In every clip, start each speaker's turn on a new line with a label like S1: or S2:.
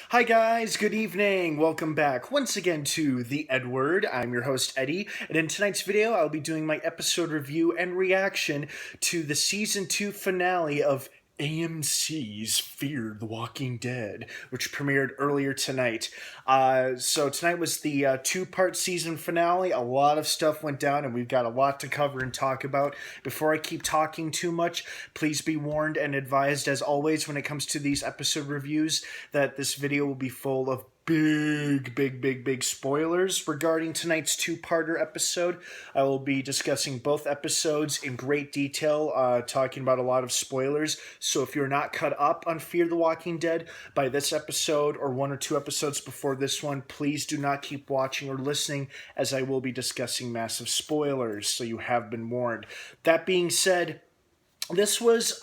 S1: Hi guys, good evening. Welcome back once again to The Edward. I'm your host Eddie, and in tonight's video I'll be doing my episode review and reaction to the season 2 finale of AMC's Fear the Walking Dead, which premiered earlier tonight. So tonight was the two-part season finale. A lot of stuff went down, and we've got a lot to cover and talk about. Before I keep talking too much, please be warned and advised, as always, when it comes to these episode reviews, that this video will be full of big spoilers regarding tonight's two-parter episode. I will be discussing both episodes in great detail, talking about a lot of spoilers. So if you're not caught up on Fear the Walking Dead by this episode or one or two episodes before this one, please do not keep watching or listening, as I will be discussing massive spoilers, so you have been warned. That being said, this was,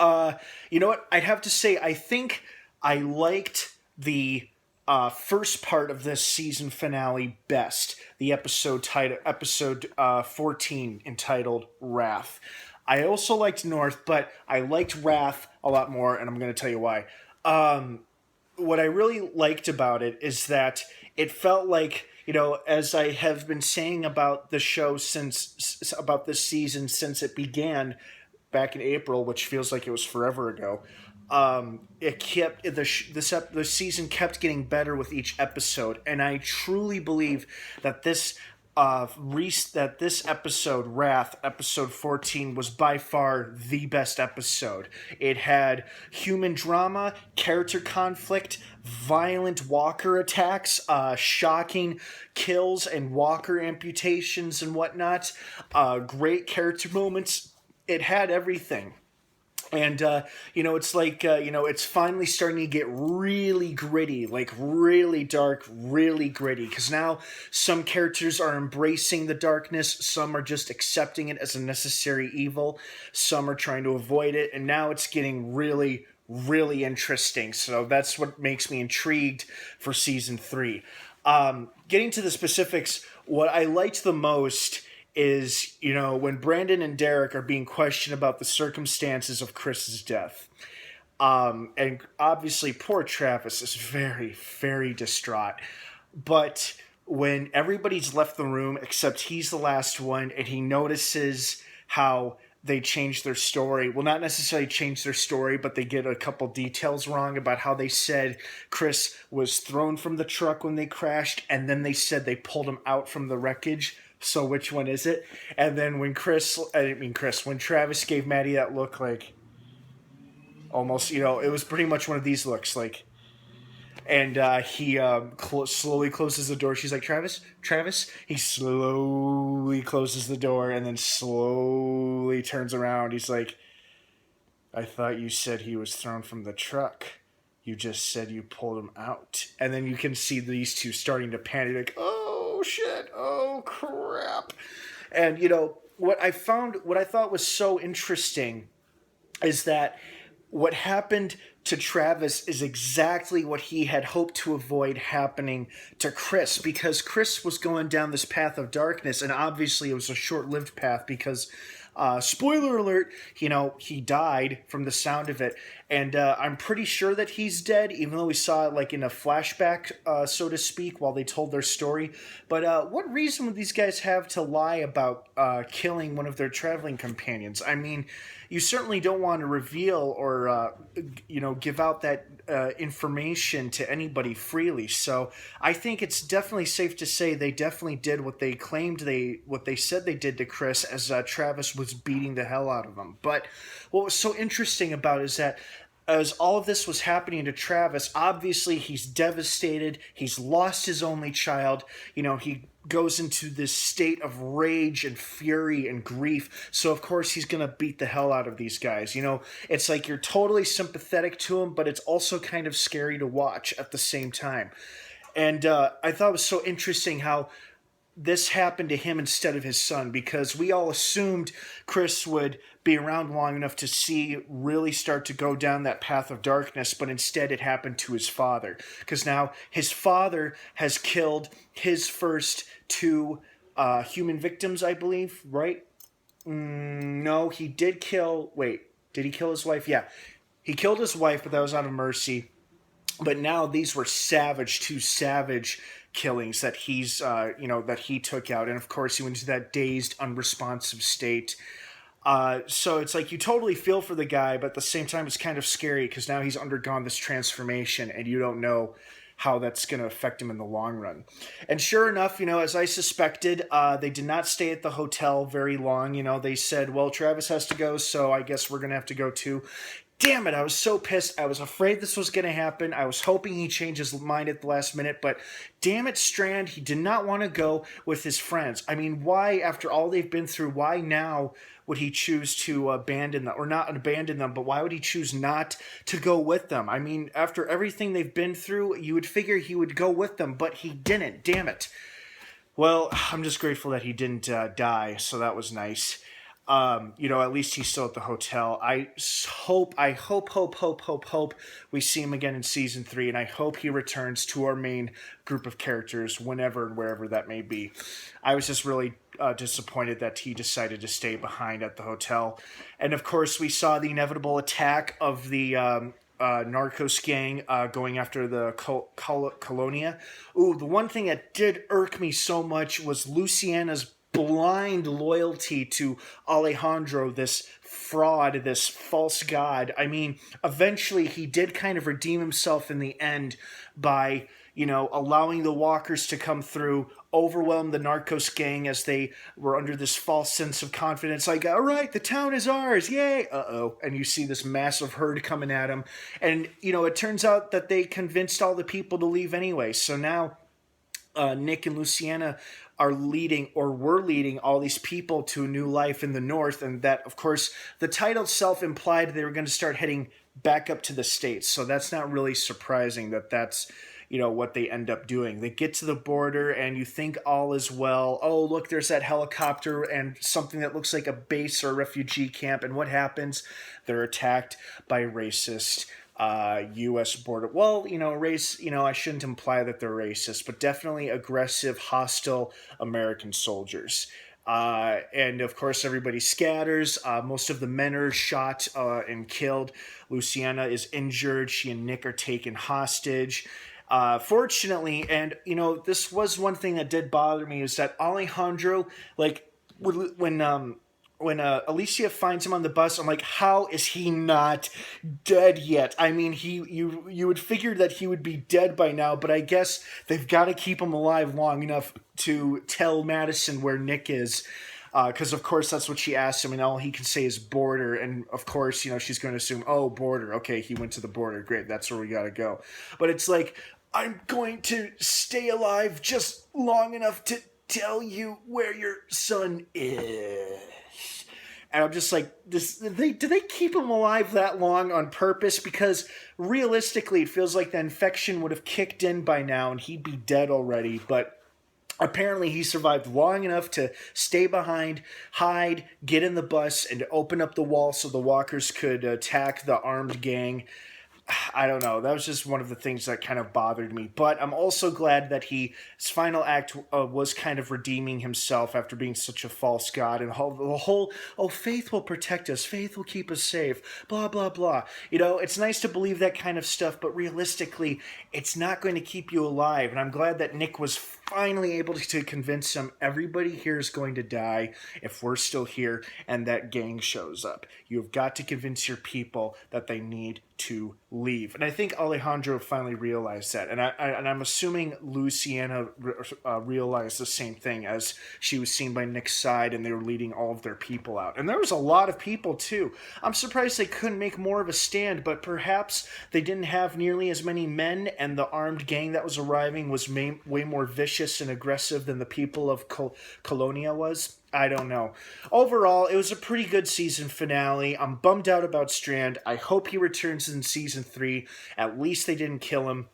S1: you know what, I'd have to say, I think I liked the first part of this season finale best. The episode 14, entitled Wrath. I also liked North, but I liked Wrath a lot more, and I'm going to tell you why. What I really liked about it is that it felt like, you know, as I have been saying about the show about this season since it began back in April, which feels like it was forever ago. It kept the season kept getting better with each episode, and I truly believe that this episode, Wrath, episode 14, was by far the best episode. It had human drama, character conflict, violent walker attacks, shocking kills and walker amputations and whatnot, great character moments. It had everything. And, it's like, it's finally starting to get really gritty, like really dark, really gritty. Because now some characters are embracing the darkness, some are just accepting it as a necessary evil, some are trying to avoid it, and now it's getting really, really interesting. So that's what makes me intrigued for season 3. Getting to the specifics, what I liked the most is, when Brandon and Derek are being questioned about the circumstances of Chris's death. And obviously, poor Travis is very, very distraught. But when everybody's left the room except he's the last one, and he notices how they changed their story. Well, not necessarily change their story, but they get a couple details wrong about how they said Chris was thrown from the truck when they crashed, and then they said they pulled him out from the wreckage. So which one is it? And then when when Travis gave Maddie that look, like, almost, it was pretty much one of these looks, like, and he slowly closes the door. She's like, Travis. He slowly closes the door and then slowly turns around. He's like, I thought you said he was thrown from the truck. You just said you pulled him out. And then you can see these two starting to panic, like, oh shit, oh crap. And what I thought was so interesting is that what happened to Travis is exactly what he had hoped to avoid happening to Chris, because Chris was going down this path of darkness, and obviously it was a short-lived path because, spoiler alert, he died from the sound of it. And I'm pretty sure that he's dead, even though we saw it like in a flashback, so to speak, while they told their story. But what reason would these guys have to lie about killing one of their traveling companions? I mean, you certainly don't want to reveal or, give out that information to anybody freely. So I think it's definitely safe to say they definitely did what they claimed what they said they did to Chris, as Travis was beating the hell out of him. But what was so interesting about it is that as all of this was happening to Travis, obviously he's devastated. He's lost his only child. He goes into this state of rage and fury and grief. So, of course, he's going to beat the hell out of these guys. It's like you're totally sympathetic to him, but it's also kind of scary to watch at the same time. And I thought it was so interesting how this happened to him instead of his son, because we all assumed Chris would be around long enough to see really start to go down that path of darkness, but instead it happened to his father, because now his father has killed his first two human victims, I believe, right? No, he did kill... Wait, did he kill his wife? Yeah. He killed his wife, but that was out of mercy. But now these were two savage killings that that he took out, and of course he went into that dazed, unresponsive state. So it's like you totally feel for the guy, but at the same time it's kind of scary because now he's undergone this transformation, and you don't know how that's going to affect him in the long run. And sure enough, as I suspected, they did not stay at the hotel very long. They said, well, Travis has to go, so I guess we're going to have to go too. Damn it, I was so pissed. I was afraid this was going to happen. I was hoping he changed his mind at the last minute, but damn it, Strand, he did not want to go with his friends. I mean, why, after all they've been through, why now would he choose to abandon them, or not abandon them, but why would he choose not to go with them? I mean, after everything they've been through, you would figure he would go with them, but he didn't. Damn it. Well, I'm just grateful that he didn't die, so that was nice. At least he's still at the hotel. I hope we see him again in season 3, and I hope he returns to our main group of characters whenever and wherever that may be. I was just really disappointed that he decided to stay behind at the hotel. And of course, we saw the inevitable attack of the Narcos gang going after the Colonia. Ooh, the one thing that did irk me so much was Luciana's blind loyalty to Alejandro, this fraud, this false god. I mean, eventually he did kind of redeem himself in the end by, allowing the walkers to come through, overwhelm the Narcos gang as they were under this false sense of confidence. Like, all right, the town is ours, yay! Uh-oh. And you see this massive herd coming at him. And, it turns out that they convinced all the people to leave anyway. So now Nick and Luciana are leading, or were leading, all these people to a new life in the north, and that, of course, the title itself implied they were going to start heading back up to the States, so that's not really surprising that that's what they end up doing. They get to the border, and you think all is well. Oh, look, there's that helicopter and something that looks like a base or a refugee camp, and what happens? They're attacked by racist U.S. border. Well, race, I shouldn't imply that they're racist, but definitely aggressive, hostile American soldiers. And of course, everybody scatters. Most of the men are shot and killed. Luciana is injured. She and Nick are taken hostage. Fortunately, and this was one thing that did bother me, is that Alejandro, like, when Alicia finds him on the bus, I'm like, how is he not dead yet? I mean, you would figure that he would be dead by now, but I guess they've got to keep him alive long enough to tell Madison where Nick is. Because, of course, that's what she asked him, and all he can say is border. And, of course, she's going to assume, oh, border. Okay, he went to the border. Great, that's where we got to go. But it's like, I'm going to stay alive just long enough to tell you where your son is. And I'm just like, did they keep him alive that long on purpose? Because realistically, it feels like the infection would have kicked in by now and he'd be dead already. But apparently he survived long enough to stay behind, hide, get in the bus, and open up the wall so the walkers could attack the armed gang. I don't know. That was just one of the things that kind of bothered me. But I'm also glad that his final act was kind of redeeming himself after being such a false god. And the whole, oh, faith will protect us. Faith will keep us safe. Blah, blah, blah. It's nice to believe that kind of stuff, but realistically, it's not going to keep you alive. And I'm glad that Nick was finally able to convince him everybody here is going to die if we're still here and that gang shows up. You've got to convince your people that they need to leave. And I think Alejandro finally realized that. And I'm assuming Luciana realized the same thing as she was seen by Nick's side and they were leading all of their people out. And there was a lot of people too. I'm surprised they couldn't make more of a stand, but perhaps they didn't have nearly as many men and the armed gang that was arriving was way more vicious and aggressive than the people of Colonia was. I don't know. Overall, it was a pretty good season finale. I'm bummed out about Strand. I hope he returns in season 3. At least they didn't kill him.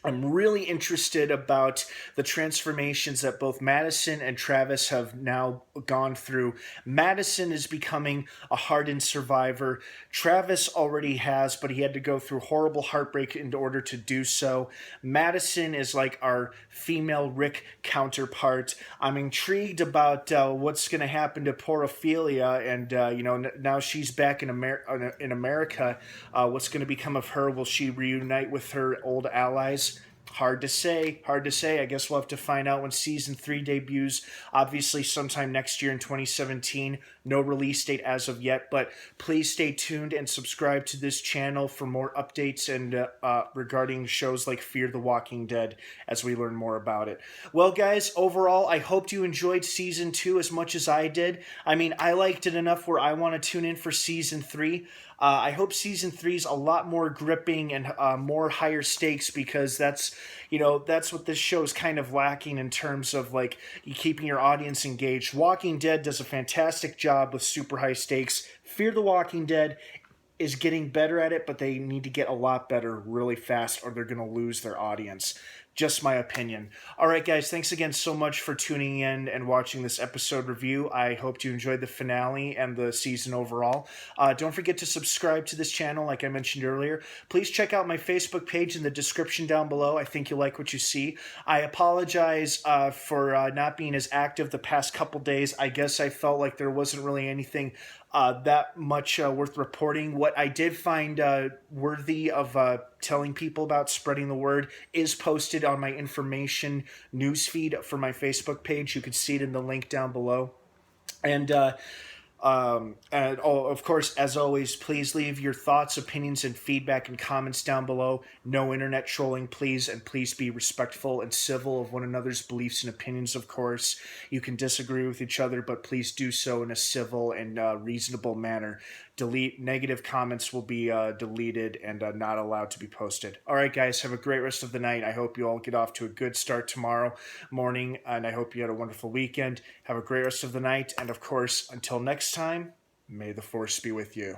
S1: I'm really interested about the transformations that both Madison and Travis have now gone through. Madison is becoming a hardened survivor. Travis already has, but he had to go through horrible heartbreak in order to do so. Madison is like our female Rick counterpart. I'm intrigued about what's going to happen to poor Ophelia, and now she's back in America. What's going to become of her? Will she reunite with her old allies? Hard to say. Hard to say. I guess we'll have to find out when season 3 debuts. Obviously, sometime next year in 2017. No release date as of yet, but please stay tuned and subscribe to this channel for more updates and regarding shows like Fear the Walking Dead as we learn more about it. Well, guys, overall, I hope you enjoyed season 2 as much as I did. I mean, I liked it enough where I want to tune in for season 3. I hope season 3 is a lot more gripping and more higher stakes, because that's what this show is kind of lacking in terms of like keeping your audience engaged. Walking Dead does a fantastic job with super high stakes. Fear the Walking Dead is getting better at it, but they need to get a lot better really fast or they're going to lose their audience. Just my opinion. All right, guys, thanks again so much for tuning in and watching this episode review. I hope you enjoyed the finale and the season overall. Don't forget to subscribe to this channel, like I mentioned earlier. Please check out my Facebook page in the description down below. I think you'll like what you see. I apologize for not being as active the past couple days. I guess I felt like there wasn't really anything that much worth reporting. What I did find worthy of telling people about, spreading the word, is posted on my information newsfeed for my Facebook page. You can see it in the link down below. And of course, as always, please leave your thoughts, opinions, and feedback and comments down below. No internet trolling, please, and please be respectful and civil of one another's beliefs and opinions, of course. You can disagree with each other, but please do so in a civil and reasonable manner. Negative comments will be deleted and not allowed to be posted. All right, guys, have a great rest of the night. I hope you all get off to a good start tomorrow morning, and I hope you had a wonderful weekend. Have a great rest of the night, and of course, until next time, may the Force be with you.